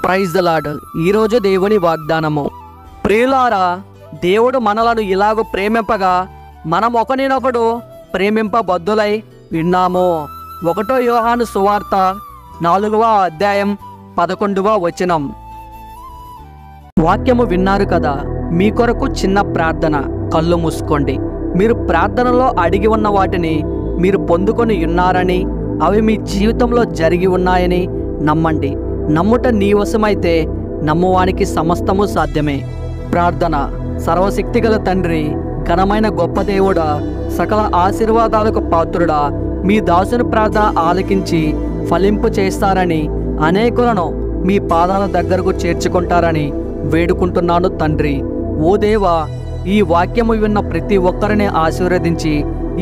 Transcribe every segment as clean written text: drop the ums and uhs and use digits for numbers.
Praise the lord. ఈరోజు దేవుని వాగ్దానము. ప్రియులారా, దేవుడు మనలను ఇలాగ ప్రేమింపగా మనం ఒకరినొకడు ప్రేమింపబద్దులై విన్నాము. 1 యోహాను సువార్త 4వ అధ్యాయం 11వ వచనం. వాక్యము విన్నారు కదా. మీ కొరకు చిన్న ప్రార్థన. కళ్ళు మూసుకోండి. మీరు ప్రార్థనలో అడిగి ఉన్న వాటిని మీరు పొందుకొని ఉన్నారని, అవి మీ జీవితంలో జరిగి ఉన్నాయని నమ్మండి. నమ్ముట నీ వశమైతే నమ్మువానికి సమస్తము సాధ్యమే. ప్రార్థన. సర్వశక్తిగల తండ్రి, ఘనమైన గొప్ప దేవుడా, సకల ఆశీర్వాదాలకు పాత్రుడా, మీ దాసుని ప్రార్థన ఆలకించి ఫలింపు చేస్తారని, అనేకులను మీ పాదాల దగ్గరకు చేర్చుకుంటారని వేడుకుంటున్నాను తండ్రి. ఓ దేవా, ఈ వాక్యము విన్న ప్రతి ఒక్కరిని ఆశీర్వదించి,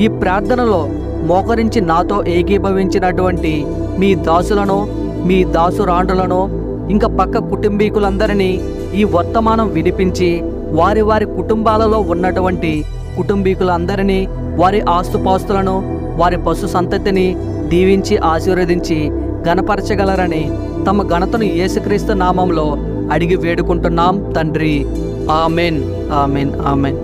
ఈ ప్రార్థనలో మోకరించి నాతో ఏకీభవించినటువంటి మీ దాసులను, మీ దాసురాండ్రులను, ఇంకా పక్క కుటుంబీకులందరినీ ఈ వర్తమానం వినిపించి, వారి వారి కుటుంబాలలో ఉన్నటువంటి కుటుంబీకులందరినీ, వారి ఆస్తుపాస్తులను, వారి పశు సంతతిని దీవించి ఆశీర్వదించి ఘనపరచగలరని తమ ఘనతను యేసుక్రీస్తు నామంలో అడిగి వేడుకుంటున్నాం తండ్రి. Amen, amen, amen.